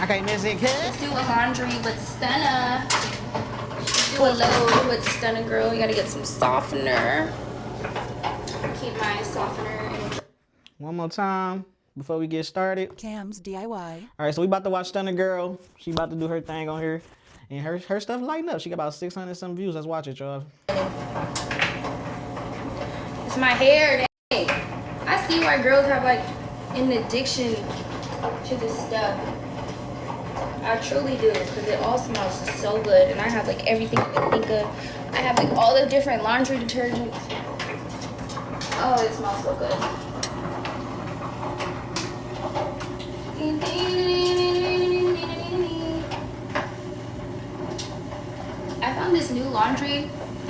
can't miss it, kid. Let's do a laundry with Stunna. Do a load with Stunna, girl. You gotta get some softener. Keep my softener in. One more time before we get started. Camsdiy. All right, so we about to watch Stunna girl. She about to do her thing on here. And her stuff lighting up. She got about 600 some views. Let's watch it, y'all. It's my hair. Dang. I see why girls have like an addiction to this stuff. I truly do, because it all smells just so good. And I have like everything I can think of. I have like all the different laundry detergents. Oh, it smells so good. I found this new laundry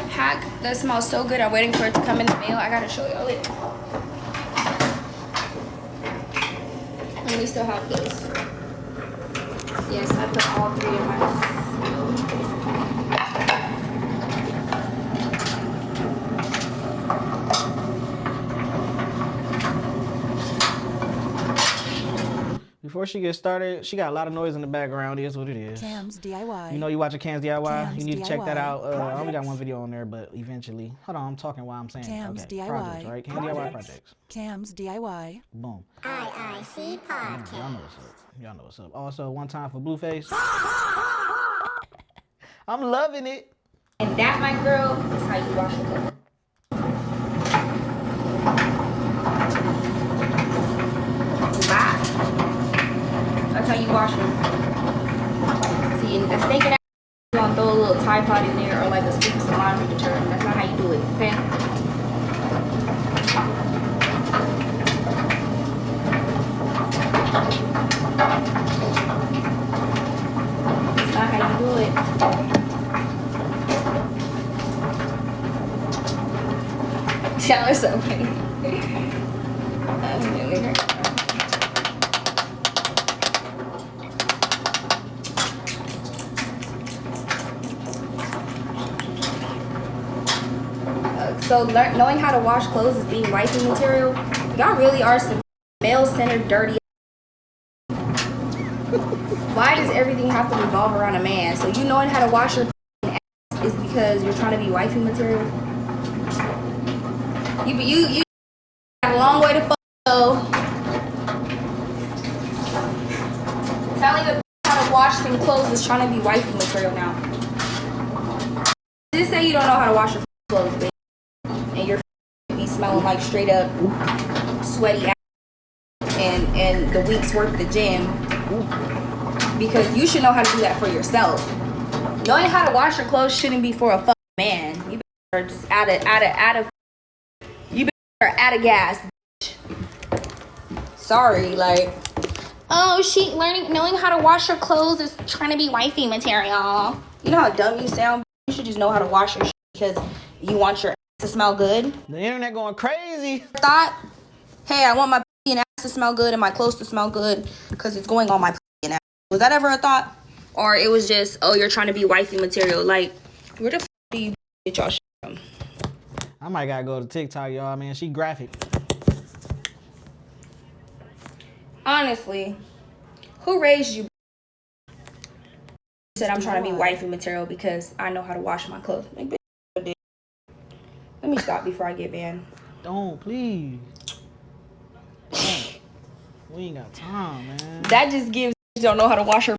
hack that smells so good. I'm waiting for it to come in the mail. I gotta show y'all it. And we still have this. Yes, I put all 3 in my. Before she gets started, she got a lot of noise in the background. It is what it is. Camsdiy. You know you watching Camsdiy? You need to check that out. I only got one video on there, but eventually. Hold on, I'm talking while I'm saying it. Camsdiy. Okay, projects, right? Camsdiy projects. Camsdiy. Boom. IIC podcast. Y'all know what's up. Y'all know what's up. Also, one time for Blueface. I'm loving it. And that, my girl, is how you wash your clothes. Bye. That's how you wash them. See, and that's thinking that you're gonna throw a little Tide Pod in there or like a scoop of some laundry detergent. That's not how you do it, okay? That's not how you do it. Y'all are so funny. I'm doing her. So knowing how to wash clothes is being wifey material. Y'all really are some male-centered, dirty. Why does everything have to revolve around a man? So you knowing how to wash your ass is because you're trying to be wifey material. You got a long way to go. Telling a how to wash some clothes is trying to be wifey material now. Just say you don't know how to wash your clothes, baby. And your be smelling like straight up sweaty ass and the week's worth of the gym, because you should know how to do that for yourself. Knowing how to wash your clothes shouldn't be for a fucking man. You better just add a gas, bitch. Sorry, like, oh, knowing how to wash your clothes is trying to be wifey material. You know how dumb you sound? You should just know how to wash your shit because you want your to smell good. The internet going crazy. Thought, hey, I want my and ass to smell good and my clothes to smell good because it's going on my and ass. Was that ever a thought? Or it was just, oh, you're trying to be wifey material? Like, where the f do you get y'all shit from? I might gotta go to TikTok, y'all, man. She graphic. Honestly, who raised you? Said I'm trying to be wifey material because I know how to wash my clothes. Like, bitch, let me stop before I get banned. Don't, please. We ain't got time, man. That just gives you don't know how to wash your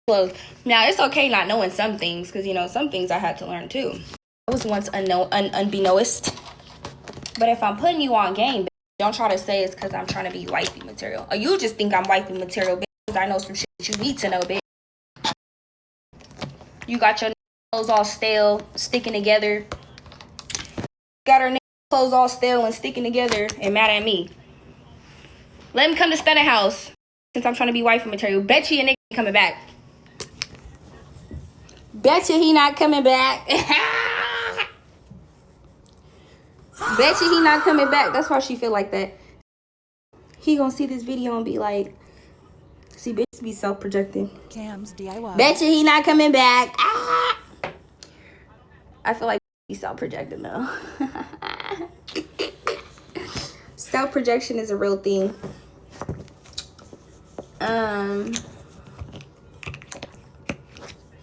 clothes. Now, it's okay not knowing some things because, you know, some things I had to learn too. I was once unbeknownst. But if I'm putting you on game, don't try to say it's because I'm trying to be wifey material. Or you just think I'm wifey material because I know some shit that you need to know, bitch. You got your clothes all stale, sticking together. Got her clothes all stale and sticking together and mad at me. Let him come to Stunna house since I'm trying to be wifey material. Bet you a nigga ain't coming back. Bet you he not coming back. Bet you he not coming back. That's why she feel like that. He gonna see this video and be like, see, bitches be self-projecting. Camsdiy. Bet you he not coming back. Ah! I feel like he's self-projecting though. Self-projection is a real thing.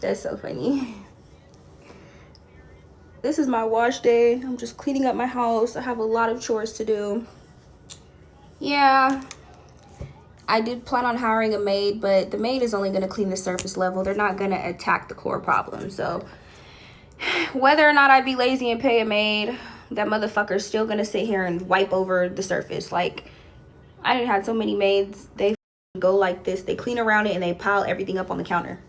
That's so funny. This is my wash day. I'm just cleaning up my house. I have a lot of chores to do. Yeah. I did plan on hiring a maid, but the maid is only going to clean the surface level. They're not going to attack the core problem. So whether or not I be lazy and pay a maid, that motherfucker's still going to sit here and wipe over the surface. Like, I didn't have so many maids. They go like this. They clean around it and they pile everything up on the counter.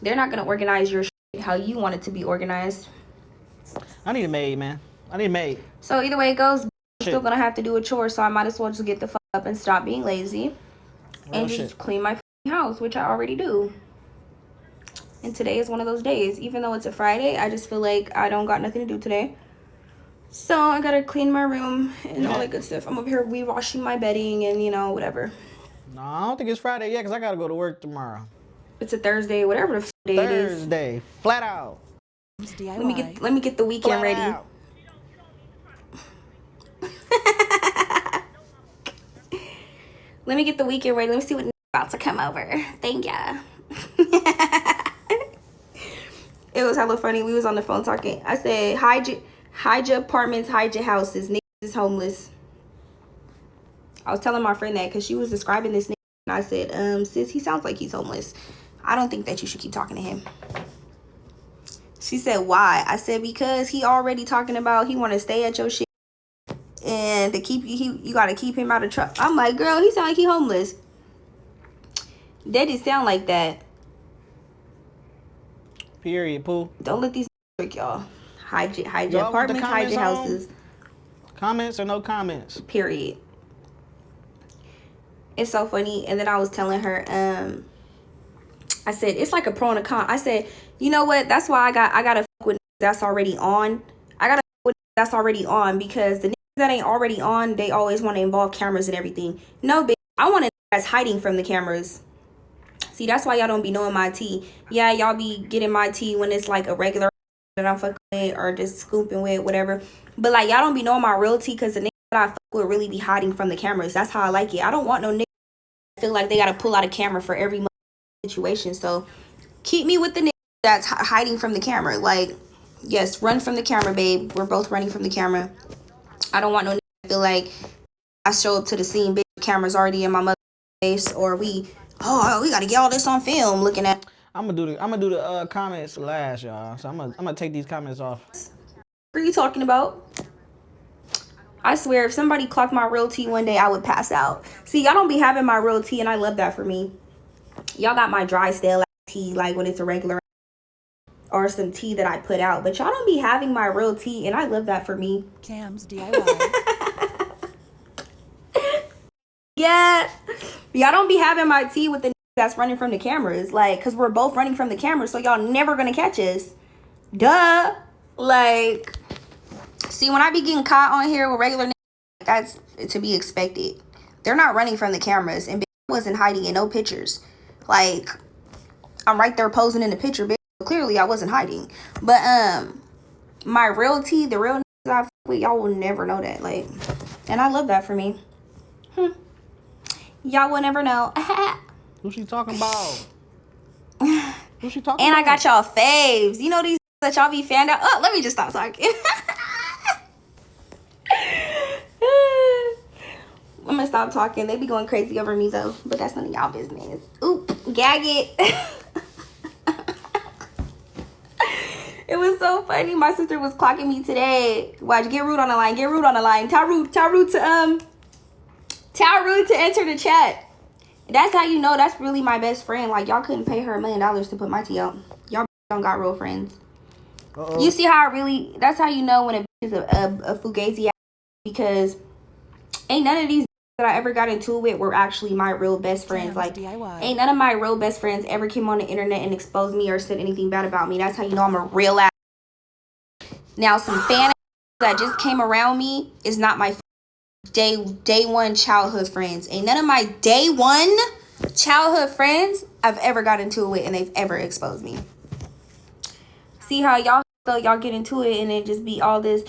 They're not going to organize your shit how you want it to be organized. I need a maid, man. I need a maid. So either way it goes, I'm still going to have to do a chore. So I might as well just get the fuck up and stop being lazy. And just clean my house, which I already do. And today is one of those days. Even though it's a Friday, I just feel like I don't got nothing to do today. So I gotta clean my room and all that good stuff. I'm over here re-washing my bedding and, you know, whatever. No, I don't think it's Friday yet because I got to go to work tomorrow. It's a Thursday, whatever the day it is. Thursday. Flat out. DIY. Let me get the weekend ready. Out. Let me get the weekend ready. Let me see what about to come over. Thank ya. It was hella funny. We was on the phone talking. I said, hide your apartments, hide your houses. Niggas is homeless. I was telling my friend that because she was describing this nigga. And I said, sis, he sounds like he's homeless. I don't think that you should keep talking to him. She said, why? I said, because he already talking about he want to stay at your shit. And to keep you got to keep him out of trouble. I'm like, girl, he sound like he homeless. That didn't sound like that. Period, Pooh. Don't let these trick y'all. Hide your apartments, hide your houses. Comments or no comments? Period. It's so funny. And then I was telling her, I said, it's like a pro and a con. I said, you know what? That's why I gotta fuck with that's already on. I gotta fuck with that's already on because the niggas that ain't already on, they always want to involve cameras and everything. No, bitch. I want a that's hiding from the cameras. See, that's why y'all don't be knowing my tea. Yeah, y'all be getting my tea when it's like a regular that I'm fucking with or just scooping with, whatever. But like, y'all don't be knowing my real tea because the niggas that I fuck with really be hiding from the cameras. That's how I like it. I don't want no niggas that feel like they gotta pull out a camera for every situation. So keep me with the niggas that's hiding from the camera. Like, yes, run from the camera, babe. We're both running from the camera. I don't want no niggas that feel like I show up to the scene, bitch, the camera's already in my mother's face, or we gotta get all this on film looking at. I'm gonna do the comments last, y'all. So I'm gonna take these comments off. What are you talking about? I swear, if somebody clocked my real tea one day, I would pass out. See, y'all don't be having my real tea, and I love that for me. Y'all got my dry stale tea, like when it's a regular or some tea that I put out. But y'all don't be having my real tea, and I love that for me. Camsdiy. Yeah. Y'all don't be having my tea with the that's running from the cameras. Like, because we're both running from the cameras, so y'all never gonna catch us. Duh. Like, see, when I be getting caught on here with regular that's to be expected. They're not running from the cameras, and I wasn't hiding in no pictures. Like, I'm right there posing in the picture, bitch. Clearly, I wasn't hiding. But, my real tea, the real niggas I fuck with, y'all will never know that. Like, and I love that for me. Y'all will never know. Who she talking about? Who she talking And about? I got y'all faves. You know these that y'all be fanned out? Oh, let me just stop talking. I'm gonna stop talking. They be going crazy over me though, but that's none of y'all business. Oop, gag it. It was so funny. My sister was clocking me today. Watch, get Rude on the line. Get Rude on the line. Tell Rude to enter the chat. That's how you know that's really my best friend. Like, y'all couldn't pay her $1 million to put my tea out. Y'all don't got real friends. Uh-oh. You see how I really, that's how you know when a bitch is a fugazi ass, because ain't none of these that I ever got into it with were actually my real best friends. Like, ain't none of my real best friends ever came on the internet and exposed me or said anything bad about me. That's how you know I'm a real ass. Now, some fan that just came around me is not my day one childhood friends. Ain't none of my day one childhood friends I've ever got into it with and they've ever exposed me. See how y'all get into it and it just be all this.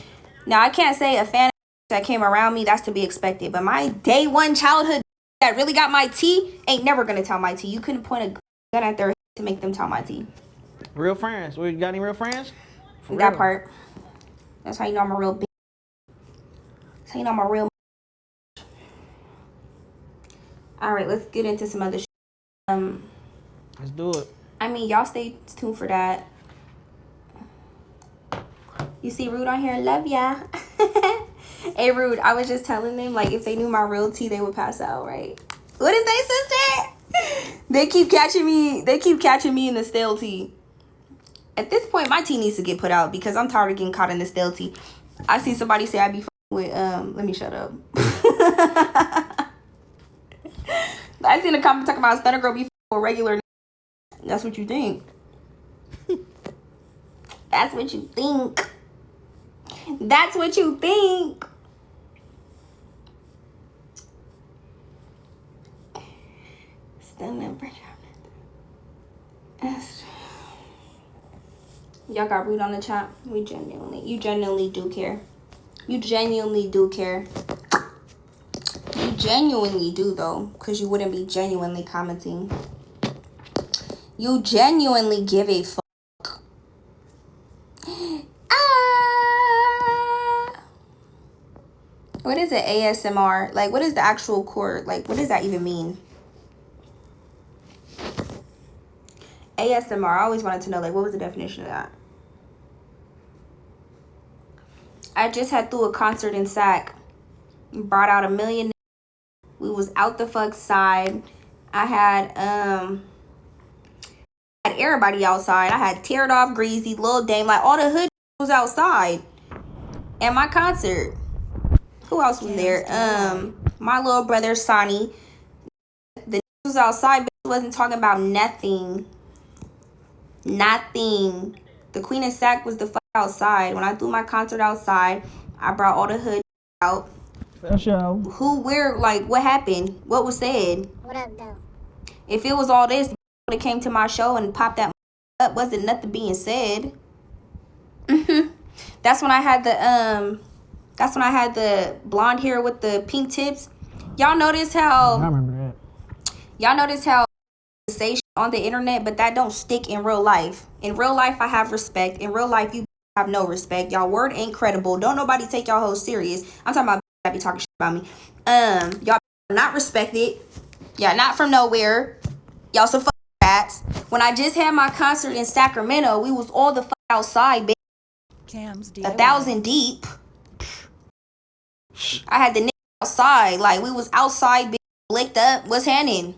Now, I can't say a fan that came around me, that's to be expected, but my day one childhood that really got my tea ain't never gonna tell my tea. You couldn't point a gun at their head to make them tell my tea. Real friends. We got any real friends? For That real. part. That's how you know I'm a real bitch. That's how you know I'm a real. All right, let's get into some other shit. Let's do it. I mean, y'all stay tuned for that. You see Rude on here? Love ya. Hey, Rude, I was just telling them, like, if they knew my real tea, they would pass out, right? What did they, sister? They keep catching me in the stale tea. At this point, my tea needs to get put out because I'm tired of getting caught in the stale tea. I see somebody say I be with, let me shut up. I seen a comment talking about Stunna girl be with regular. That's what you think. That's what you think. That's what you think. Y'all got Rude on the chat. You genuinely do care. You genuinely do care. You genuinely do though, because you wouldn't be genuinely commenting. You genuinely give a fuck. What is it, ASMR? Like, what is the actual chord? Like, what does that even mean? ASMR. I always wanted to know, like, what was the definition of that? I just had through a concert in Sac. Brought out 1 million. We was out the fuck side. I had everybody outside. I had Teared Off, Greasy, Lil Dame, like all the hood was outside at my concert. Who else was there? My little brother Sonny. The was outside, but wasn't talking about nothing. Nothing. The Queen of Sac was the fuck outside. When I threw my concert outside, I brought all the hood out. Show. Who, where, like, what happened? What was said? What up, though? If it was all this, would have came to my show and popped that up. Wasn't nothing being said. That's when I had the blonde hair with the pink tips. Y'all notice how? I remember that. Y'all notice how I say shit on the internet, but that don't stick in real life. In real life, I have respect. In real life, you have no respect. Y'all word ain't credible. Don't nobody take y'all hoes serious. I'm talking about that be talking shit about me. Y'all not respected. Y'all not from nowhere. Y'all some fuck rats. When I just had my concert in Sacramento, we was all the fuck outside, bitch. Camsdiy. 1,000 deep. I had the nigga outside. Like, we was outside, bitch, licked up. What's happening?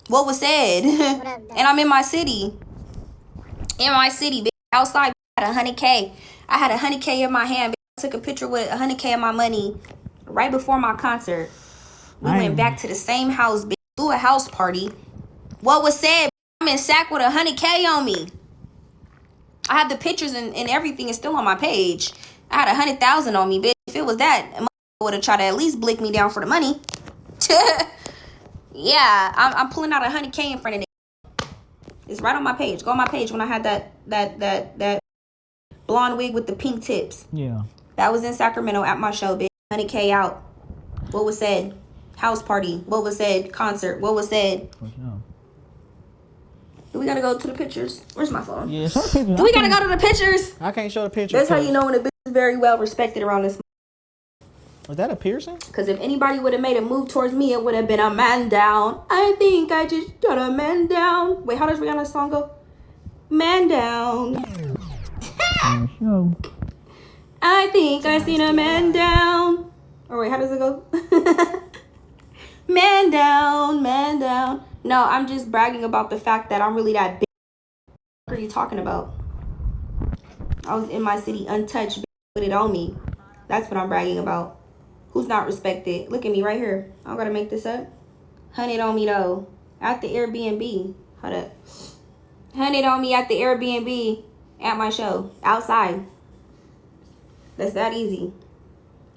What was said? And I'm in my city. In my city, bitch. Outside, bitch, I had 100K. I had 100K in my hand, bitch. I took a picture with 100K of my money right before my concert. We went back to the same house, bitch. Threw a house party. What was said? I'm in Sac with 100K on me. I have the pictures and everything is still on my page. I had 100,000 on me, bitch. If it was that, I would have tried to at least blick me down for the money. Yeah, I'm pulling out 100K in front of it. It's right on my page. Go on my page when I had that blonde wig with the pink tips. Yeah. That was in Sacramento at my show, bitch. 100K out. What was said? House party. What was said? Concert. What was said? Do we gotta go to the pictures? Where's my phone? Yeah, show the pictures. Do we gotta go to the pictures? I can't show the pictures. That's how you know when a bitch is very well respected around this. Was that a piercing? Because if anybody would have made a move towards me, it would have been a man down. I think I just shot a man down. Wait, how does Rihanna's song go? Man down. I think I seen a man down. Or wait, how does it go? Man down, man down. No, I'm just bragging about the fact that I'm really that bitch. What are you talking about? I was in my city untouched, bitch, with it on me. That's what I'm bragging about. Who's not respected? Look at me right here. I don't gotta make this up. 100 on me though. At the Airbnb. Hold up. 100 on me at the Airbnb at my show. Outside. That's that easy.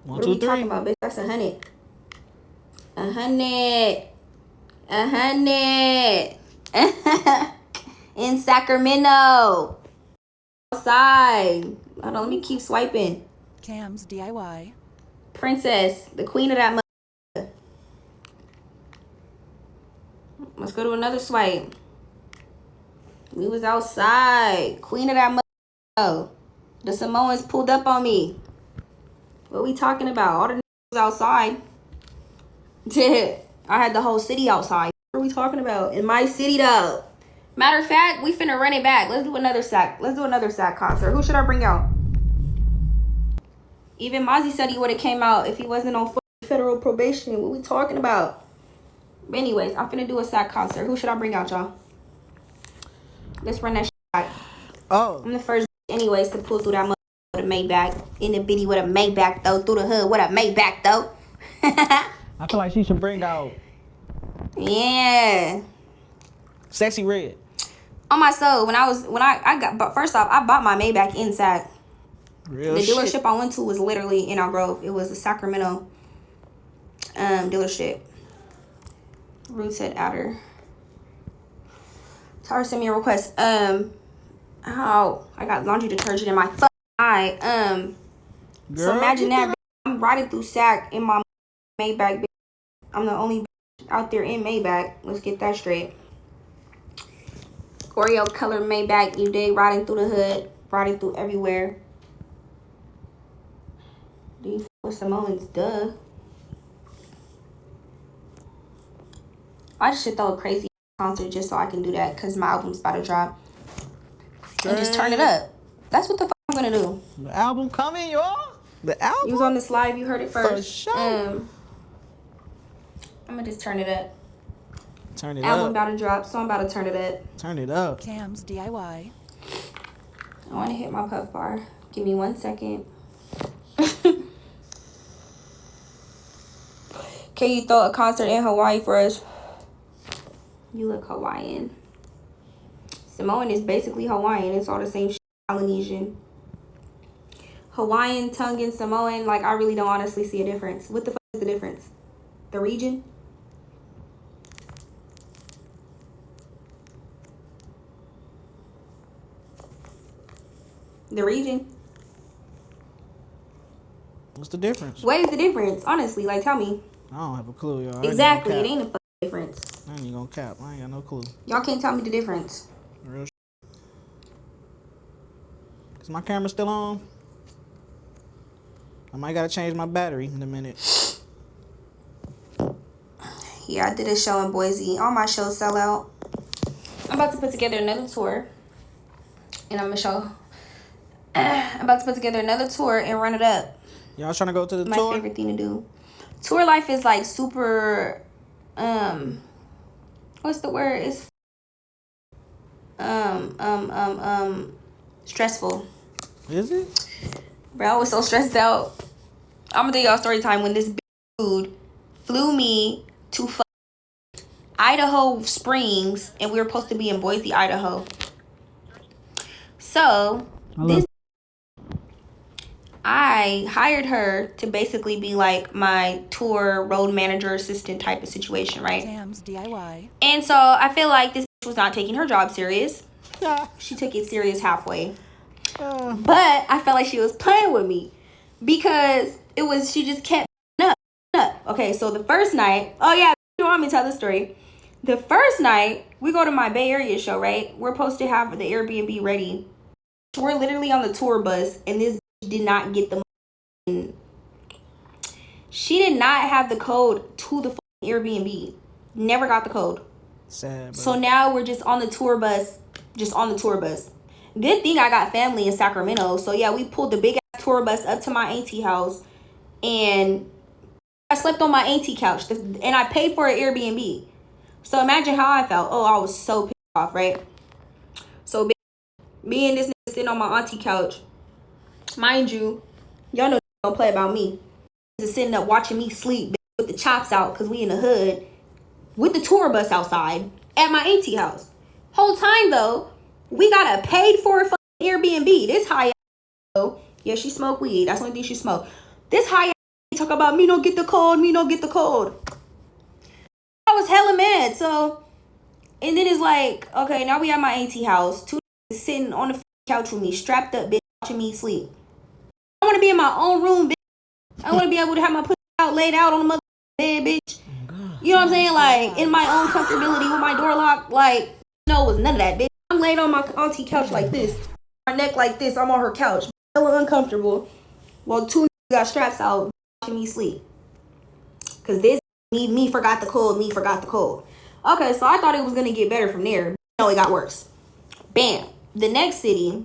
What are we talking about, bitch? That's 100. 100. 100. In Sacramento. Outside. Hold on, let me keep swiping. Camsdiy. Princess, the queen of that mother. Let's go to another swipe. We was outside. Queen of that mother. The Samoans pulled up on me. What we talking about? All the was outside. I had the whole city outside. What are we talking about? In my city, though. Matter of fact, we finna run it back. Let's do another sack. Let's do another sack concert. Who should I bring out? Even Mozzie said he would have came out if he wasn't on federal probation. What we talking about? But anyways, I'm finna do a sack concert. Who should I bring out, y'all? Let's run that shit back. Oh. I'm the first anyways to pull through that with a Maybach. In the bitty with a Maybach, though. Through the hood with a Maybach, though. I feel like she should bring out Yeah. Sexy Red. On my soul, but first off, I bought my Maybach in Sac. Real The shit. dealership I went to was literally in our Grove. It was a Sacramento dealership. Ruth said outer. Tara sent me a request. How I got laundry detergent in my fucking eye. Girl, so imagine that. I'm riding through Sac in my Maybach. I'm the only out there in Maybach. Let's get that straight. Oreo color Maybach, you dig? Riding through the hood, riding through everywhere. Do you with Samoans? Duh. I just should throw a crazy concert just so I can do that because my album's about to drop. And just turn it up. That's what the fuck I'm gonna do. The album coming, y'all. The album. You was on this live, you heard it first. For sure. I'm gonna just turn it up. Turn it Album up. about to drop, so I'm about to turn it up. Turn it up. Camsdiy. I want to hit my puff bar. Give me 1 second. Can you throw a concert in Hawaii for us? You look Hawaiian. Samoan is basically Hawaiian. It's all the same shit. Polynesian. Hawaiian, Tongan, Samoan. Like, I really don't honestly see a difference. What the fuck is the difference? The region? The region? What's the difference? What is the difference? Honestly, like, tell me. I don't have a clue, y'all. Exactly. It ain't a fucking difference. I ain't even gonna cap. I ain't got no clue. Y'all can't tell me the difference. Real shit. Is my camera still on? I might gotta change my battery in a minute. Yeah, I did a show in Boise. All my shows sell out. I'm about to put together another tour. And I'm gonna show. I'm about to put together another tour and run it up. Y'all trying to go to the My tour? favorite thing to do. Tour life is like super what's the word? It's stressful. Is it? Bro, I was so stressed out. I'm gonna tell y'all story time when this big dude flew me to Idaho Springs, and we were supposed to be in Boise, Idaho. So I hired her to basically be like my tour road manager assistant type of situation, right? Camsdiy. And so I feel like this was not taking her job serious. Yeah. She took it serious halfway. But I felt like she was playing with me because she just kept up. Okay, so the first night, oh yeah, you want me to tell the story. The first night, we go to my Bay Area show, right? We're supposed to have the Airbnb ready. We're literally on the tour bus, and this did not get the money. She did not have the code to the Airbnb. Never got the code. Sad. So now we're just on the tour bus. Good thing I got family in Sacramento. So yeah, we pulled the big ass tour bus up to my auntie house, and I slept on my auntie couch, and I paid for an Airbnb. So imagine how I felt. Oh, I was so pissed off, right? So me and this nigga sitting on my auntie couch. Mind you, y'all know don't play about me. Just sitting up watching me sleep with the chops out because we in the hood with the tour bus outside at my auntie house. Whole time though, we got a paid for Airbnb. This high ass, yeah, she smoked weed. That's the only thing she smoked. This high ass talk about me don't get the code. I was hella mad. So, and then it's like, okay, now we at my auntie house. Two sitting on the couch with me, strapped up, bitch, watching me sleep. I want to be in my own room, bitch. I want to be able to have my pussy out, laid out on the mother bed, bitch. You know what I'm saying? Like, in my own comfortability with my door locked. Like, no, it was none of that, bitch. I'm laying on my auntie couch like this. My neck like this. I'm on her couch. Hella uncomfortable. While two got straps out watching me sleep. Because this me forgot the cold. Me forgot the cold. Okay, so I thought it was going to get better from there. No, it got worse. Bam. The next city,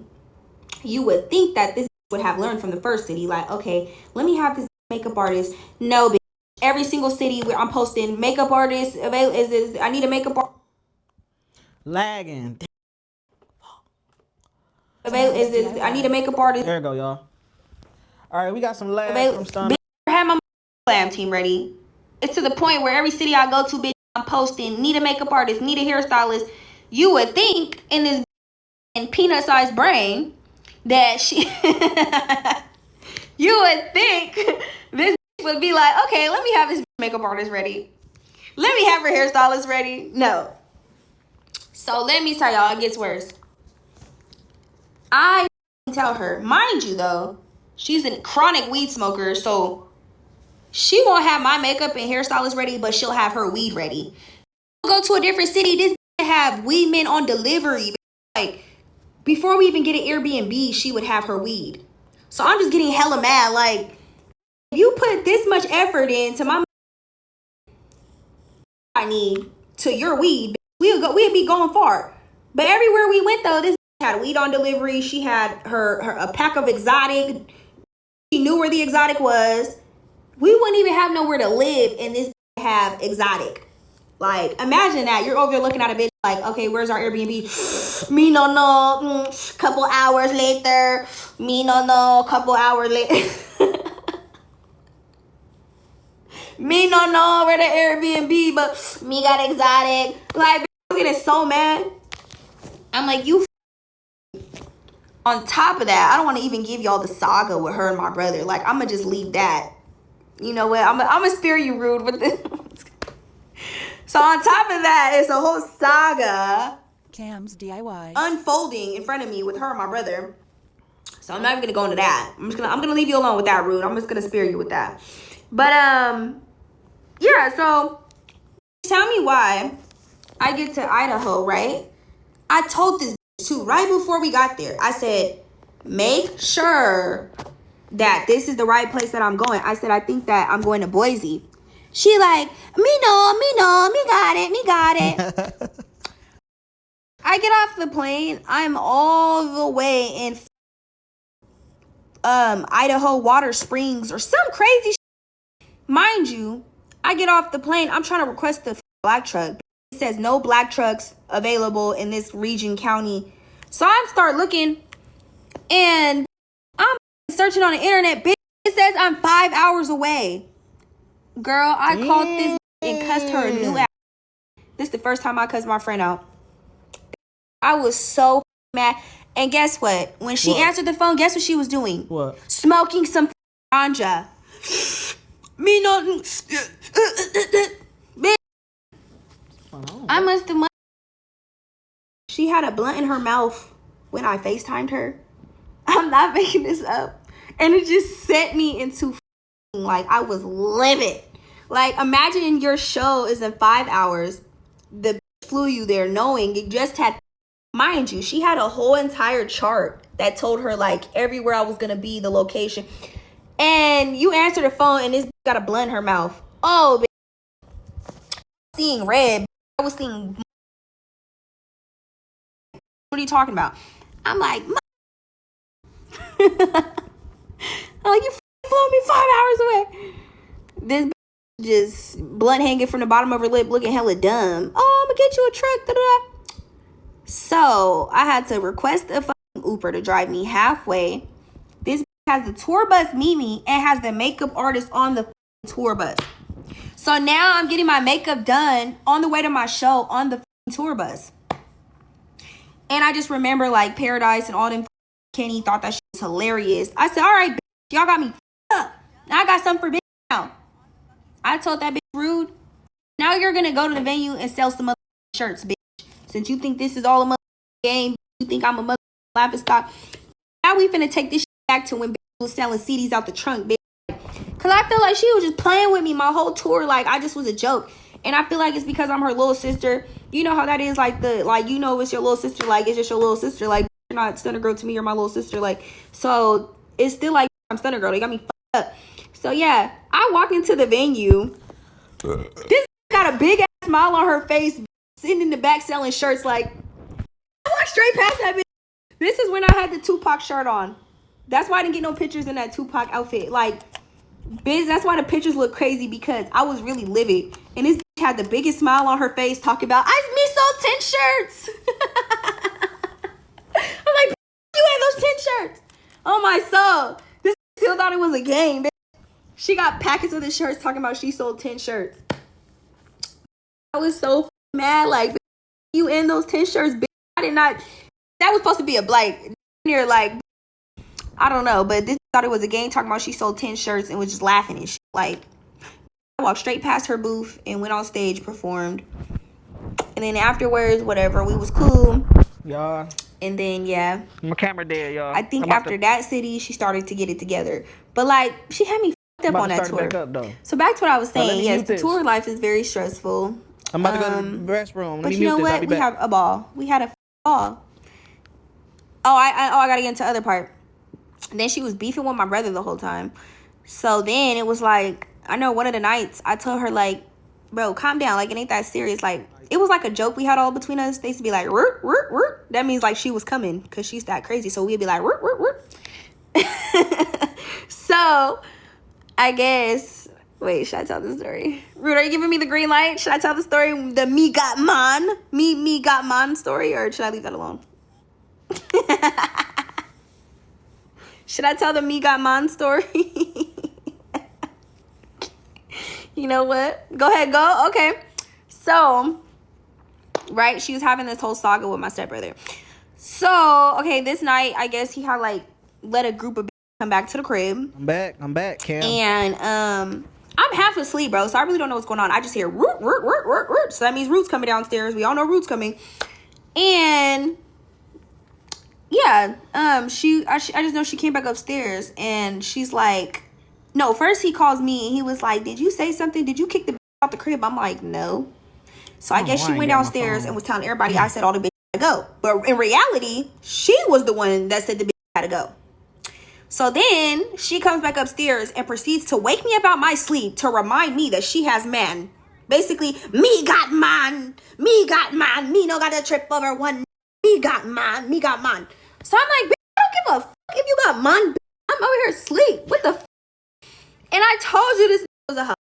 you would think that this would have learned from the first city. Like, okay, let me have this makeup artist. No, bitch. Every single city where I'm posting makeup artists available is I need a makeup artist. Lagging. I need a makeup artist. There you go, y'all. All right, we got some lag from Stunna. Bitch, I had my glam team ready. It's to the point where every city I go to, bitch, I'm posting, need a makeup artist, need a hairstylist. You would think in this peanut-sized brain that she... you would think this would be like, okay, let me have this makeup artist ready. Let me have her hairstylist ready. No. So let me tell y'all, it gets worse. I tell her, mind you though, she's a chronic weed smoker, so she won't have my makeup and hairstylist ready, but she'll have her weed ready. Go to a different city, this have weed men on delivery. Like, before we even get an Airbnb, she would have her weed. So I'm just getting hella mad. Like, if you put this much effort into my I need to your weed, we'd be going far. But everywhere we went though, this had weed on delivery. She had her a pack of exotic. She knew where the exotic was. We wouldn't even have nowhere to live, and this have exotic. Like, imagine that. You're over there looking at a bitch like, okay, where's our Airbnb? Me no no. Couple hours later. Me no no. Couple hours later. Me no know where the Airbnb, but me got exotic. Like, I'm getting so mad. I'm like, you. On top of that, I don't want to even give y'all the saga with her and my brother. Like, I'm going to just leave that. You know what? I'm going to spare you rude with this. So on top of that, it's a whole saga. Camsdiy. Unfolding in front of me with her and my brother. So I'm not even going to go into that. I'm going to leave you alone with that, rude. I'm just going to spare you with that. But, yeah, so tell me why I get to Idaho, right? I told this too right before we got there. I said, make sure that this is the right place that I'm going. I said, I think that I'm going to Boise. She like, me got it. I get off the plane. I'm all the way in Idaho Water Springs or some crazy shit. Mind you, I get off the plane. I'm trying to request the black truck. It says no black trucks available in this region county. So I start looking and I'm searching on the internet. Bitch, it says I'm 5 hours away. Girl, I called this and cussed her a new ass. This is the first time I cussed my friend out. I was so mad. And guess what? When she answered the phone, guess what she was doing? What? Smoking some ganja. Me no. Bitch. I must have. She had a blunt in her mouth when I FaceTimed her. I'm not making this up. And it just set me into like I was livid. Like, imagine your show is in 5 hours. The flew you there knowing it just had, mind you, she had a whole entire chart that told her like everywhere I was gonna be, the location. And you answer the phone and this got a blunt in her mouth. Oh, seeing red. I was seeing. What are you talking about? I'm like, oh, you flew me 5 hours away. This just blunt hanging from the bottom of her lip, looking hella dumb. Oh, I'm gonna get you a truck. Da-da-da. So I had to request a fucking Uber to drive me halfway. This has the tour bus meet me and has the makeup artist on the tour bus. So now I'm getting my makeup done on the way to my show on the tour bus. And I just remember like Paradise and all them Kenny thought that shit was hilarious. I said, all right, bitch, y'all got me up. Now I got something for bitch now. I told that bitch rude. Now you're going to go to the venue and sell some other shirts, bitch. Since you think this is all a mother game, you think I'm a mother laughing stock. Now we finna take this shit back to when bitch was selling CDs out the trunk, bitch. Cause I feel like she was just playing with me my whole tour. Like I just was a joke. And I feel like it's because I'm her little sister. You know how that is, like, you know, it's your little sister, like, it's just your little sister, like, you're not Stunna girl to me, you're my little sister, like, so it's still like I'm Stunna girl. They got me fucked up. So yeah, I walk into the venue. This got a big ass smile on her face, sitting in the back selling shirts. Like, I walked straight past that bitch. This is when I had the Tupac shirt on. That's why I didn't get no pictures in that Tupac outfit. Like, bitch, that's why the pictures look crazy, because I was really livid. And this bitch had the biggest smile on her face talking about, me sold 10 shirts. I'm like, you had those 10 shirts. Oh my soul. This still thought it was a game, bitch. She got packets of the shirts talking about she sold 10 shirts. I was so mad. Like, you in those 10 shirts, bitch. I did not. That was supposed to be a blight. Near, like, I don't know, but this thought it was a game talking about she sold 10 shirts and was just laughing and shit. Like, I walked straight past her booth and went on stage, performed. And then afterwards, whatever, we was cool. Y'all. And then, yeah. My camera dead, y'all. I think after that city, she started to get it together. But, like, she had me fucked up on that tour. So back to what I was saying. Yes, the tour life is very stressful. I'm about to go to the restroom. But you know what? We have a ball. We had a ball. Oh, I gotta get into the other part. And then she was beefing with my brother the whole time. So then it was like, I know one of the nights I told her, like, bro, calm down. Like, it ain't that serious. Like, it was like a joke we had all between us. They used to be like, "Rrrt, rrrt, rrrt." That means like she was coming because she's that crazy. So we'd be like, "Rrrt, rrrt, rrrt." So I guess, wait, should I tell the story? Rude, are you giving me the green light? Should I tell the story, the me got man story, or should I leave that alone? Should I tell the me got man story? You know what? Go ahead, go. Okay. So, right, she was having this whole saga with my stepbrother. So, okay, this night, I guess he had, like, let a group of come back to the crib. I'm back, Cam. And, I'm half asleep, bro, so I really don't know what's going on. I just hear root, root, root, root, root. So that means Root's coming downstairs. We all know Root's coming. And yeah, I just know she came back upstairs and she's like, no, first he calls me and he was like, did you say something? Did you kick the out the crib? I'm like, no. So I guess she went downstairs and was telling everybody I said all the bitch had to go. But in reality, she was the one that said the bitch had to go. So then she comes back upstairs and proceeds to wake me up out my sleep to remind me that she has man. Basically, me got man, me no got a trip over one, me got man. So I'm like, bitch, I don't give a fuck if you got man, bitch. I'm over here asleep. What the fuck? And I told you this was a hoe.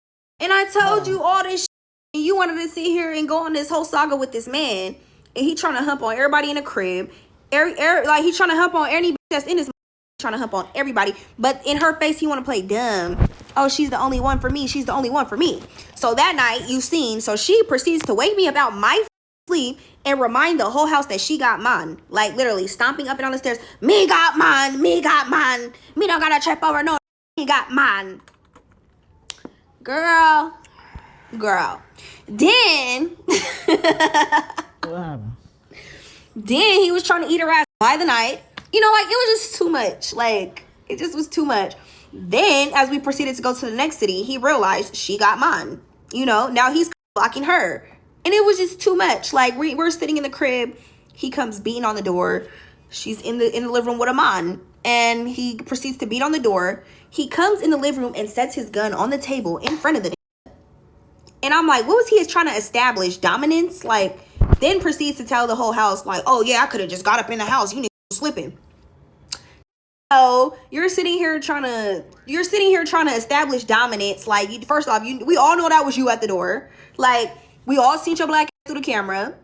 And I told you all this shit. And you wanted to sit here and go on this whole saga with this man. And he trying to hump on everybody in the crib. Like, he trying to hump on any bitch that's in this. Trying to hump on everybody. But in her face, he want to play dumb. Oh, she's the only one for me. She's the only one for me. So that night, you seen. So she proceeds to wake me up out my sleep and remind the whole house that she got mine. Like, literally stomping up and down the stairs. Me got mine. Me don't got to trip over no. Me got mine. Girl. Then What happened? Then he was trying to eat her ass by the night. You know, like, it was just too much. Like, it just was too much. Then, as we proceeded to go to the next city, he realized she got mine. You know, now he's blocking her. And it was just too much. Like, we're sitting in the crib. He comes beating on the door. She's in the living room with a man. And he proceeds to beat on the door. He comes in the living room and sets his gun on the table in front of the. And I'm like, what was he trying to establish? Dominance? Like, then proceeds to tell the whole house, like, oh, yeah, I could have just got up in the house. You slipping. So you're sitting here trying to establish dominance. Like, first off, we all know that was you at the door. Like, we all seen your black ass through the camera.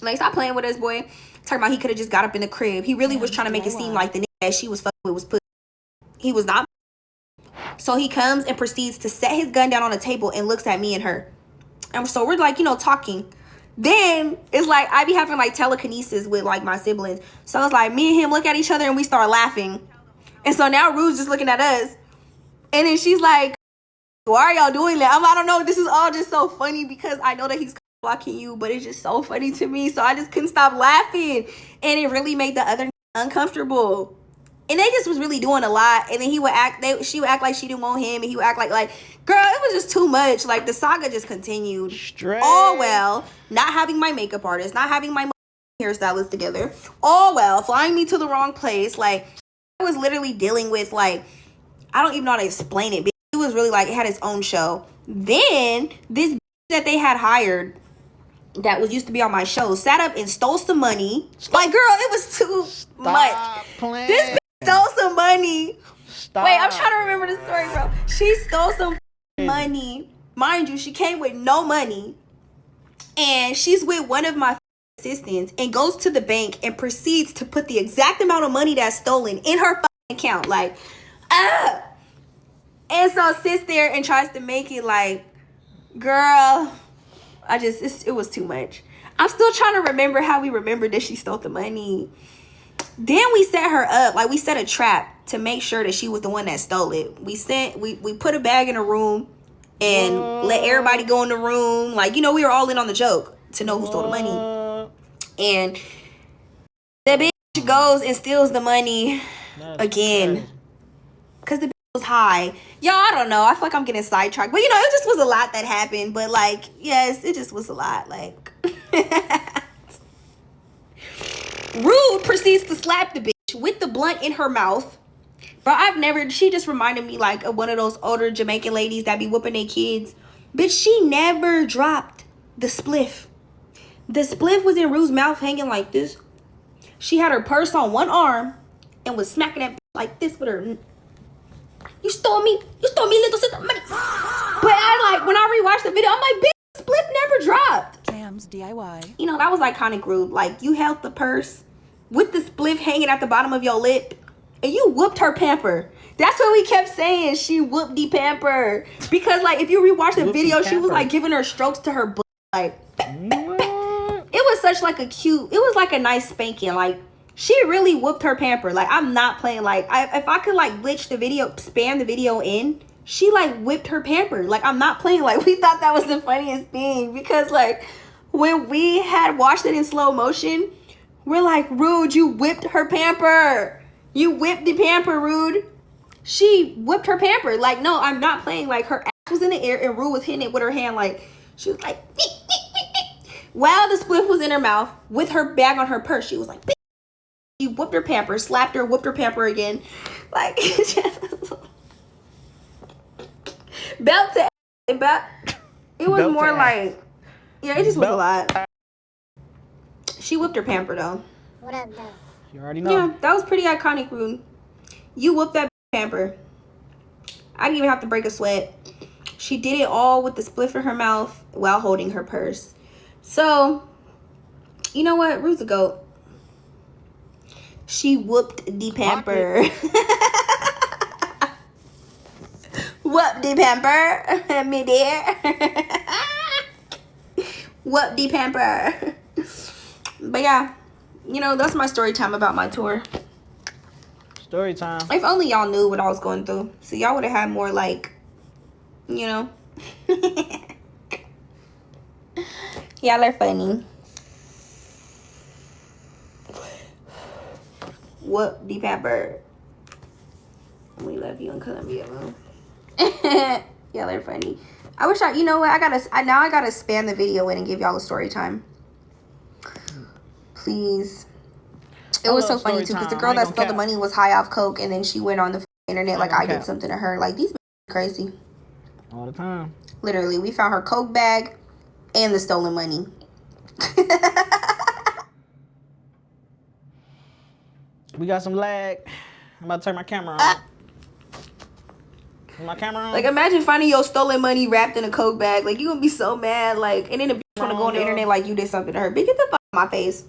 Like, stop playing with us, boy. Talking about he could have just got up in the crib. He really was trying to make it seem like the nigga that she was fucking with was put. He was not. So he comes and proceeds to set his gun down on the table and looks at me and her. And so we're like, talking. Then it's like I be having like telekinesis with like my siblings. So it's like me and him look at each other and we start laughing. And so now Rue's just looking at us. And then she's like, why are y'all doing that? I don't know. This is all just so funny because I know that he's blocking you, but it's just so funny to me. So I just couldn't stop laughing. And it really made the other uncomfortable. And they just was really doing a lot. And then she would act like she didn't want him. And he would act like, girl, it was just too much. Like, the saga just continued. Straight. All well, not having my makeup artist, not having my hairstylist together. All well, flying me to the wrong place. Like, I was literally dealing with, like, I don't even know how to explain it. But it was really, like, it had its own show. Then, this that they had hired that was used to be on my show sat up and stole some money. Like, girl, it was too much. Playing. This bitch stole some money. Stop. Wait, I'm trying to remember the story, bro. She stole some money. Mind you, she came with no money. And she's with one of my assistants and goes to the bank and proceeds to put the exact amount of money that's stolen in her account. Like, and so sits there and tries to make it like, girl, it was too much. I'm still trying to remember how we remembered that she stole the money. Then we set her up, like we set a trap to make sure that she was the one that stole it. We put a bag in her room and let everybody go in the room. Like, you know, we were all in on the joke to know who stole the money. And the bitch goes and steals the money again. Because the bitch was high. Y'all, I don't know. I feel like I'm getting sidetracked. But, you know, it just was a lot that happened. But, like, yes, it just was a lot. Like, Rude proceeds to slap the bitch with the blunt in her mouth. Bro, she just reminded me, like, of one of those older Jamaican ladies that be whooping their kids. Bitch, she never dropped the spliff. The spliff was in Rue's mouth hanging like this. She had her purse on one arm and was smacking that bitch like this with her. You stole me, little sister money. But when I rewatched the video, I'm like, bitch, spliff never dropped. Camsdiy. You know, that was iconic, Rude. Like, you held the purse with the spliff hanging at the bottom of your lip, and you whooped her pamper. That's what we kept saying. She whooped the pamper. Because, like, if you rewatch the video, she was, like, giving her strokes to her butt. Like, it was such, like, it was, like, a nice spanking. Like, she really whooped her pamper. Like, I'm not playing. Like, if I could, like, span the video in, she, like, whipped her pamper. Like, I'm not playing. Like, we thought that was the funniest thing. Because, like, when we had watched it in slow motion, we're like, Rude, you whipped her pamper. You whipped the pamper, Rude. She whipped her pamper. Like, no, I'm not playing. Like, her ass was in the air and Rude was hitting it with her hand. Like, she was like, while the spliff was in her mouth with her bag on her purse, she was like, she whipped her pamper, slapped her, whipped her pamper again. Like, belt to belt. It was more like, yeah, it just was a lot. She whipped her pamper, though. What up, though? You already know. Yeah, that was pretty iconic, Rude. You whooped that pamper. I didn't even have to break a sweat. She did it all with the spliff in her mouth while holding her purse. So, you know what? Ruth's a goat. She whooped the pamper. Whoop the pamper. Me dear. Whoop the pamper. But yeah, you know, that's my story time about my tour. Story time. If only y'all knew what I was going through. So y'all would have had more, like, you know. Y'all are funny. Whoop the pepper. We love you in Colombia, bro. Y'all are funny. I wish you know what? I gotta span the video in and give y'all a story time. Please. It was so funny too, because the girl that stole the money was high off coke, and then she went on the internet like I did something to her. Like, these are crazy. All the time. Literally, we found her coke bag and the stolen money. We got some lag. I'm about to turn my camera on. Is my camera on? Like, imagine finding your stolen money wrapped in a coke bag. Like, you gonna be so mad. Like, and then the bitch wanna go on the internet like you did something to her. Bitch, get the fuck out of my face.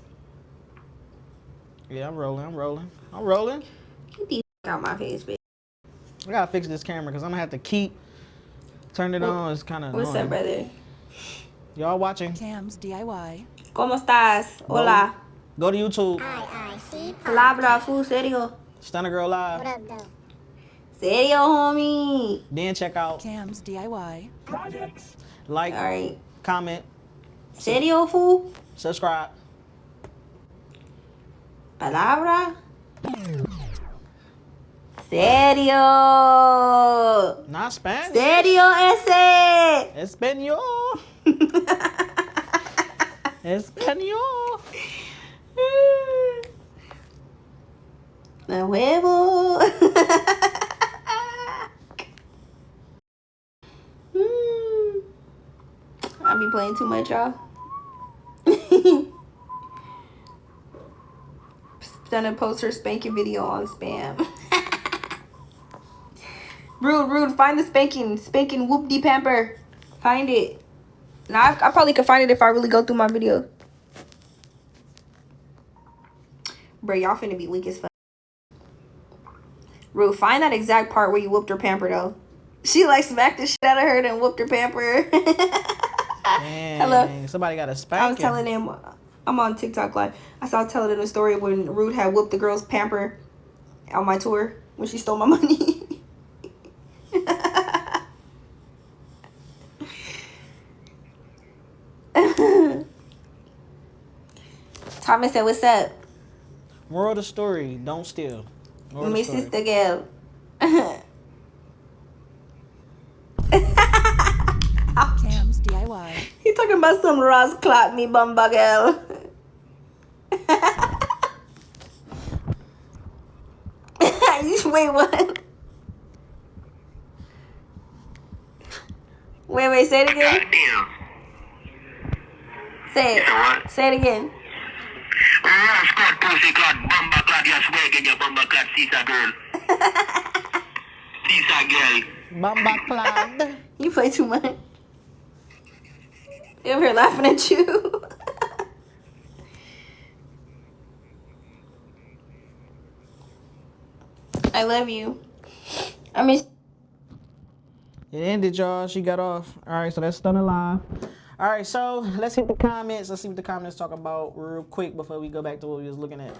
Yeah, I'm rolling. Get the fuck out of my face, bitch. I gotta fix this camera because I'm gonna have to keep turning it on. It's kind of What's up, brother? Y'all watching? Camsdiy. ¿Cómo estás? Hola. Go to YouTube. IIC Podcast. Palabra, full serio. Stunna Girl Live. What up, though? Serio, homie. Then check out Camsdiy. like, All right. comment, Serio, fool. subscribe. Palabra. Serio. Not Spanish. Serio ese. Espanol. Espanol. The huevo. I be playing too much, y'all. Stunna post her spanking video on spam. Rude, find the spanking whoop-de pamper. Find it. Now I probably could find it if I really go through my video. Bro, y'all finna be weak as fuck. Rude, find that exact part where you whooped her pamper though. She like smacked the shit out of her and whooped her pamper. Dang, Hello. somebody got a spanking. I was telling him, I'm on TikTok live. I saw telling him a story when Rude had whooped the girl's pamper on my tour when she stole my money. Thomas said, "What's up?" Moral of the story: don't steal. Moral of the My story. sister girl. Camsdiy. He talking about some Ross Clout me bumba girl. Wait, what? Wait, say it again. Goddamn. Say it. What? Say it again. Ross Clout, pussy clot, bumba clot, you swag in your bumba clot, Caesar girl. Caesar girl. Bamba clad. You play too much. They over here laughing at you. I love you. I miss. It ended, y'all. She got off. All right, so that's Stunna live. All right, so let's hit the comments. Let's see what the comments talk about real quick before we go back to what we was looking at.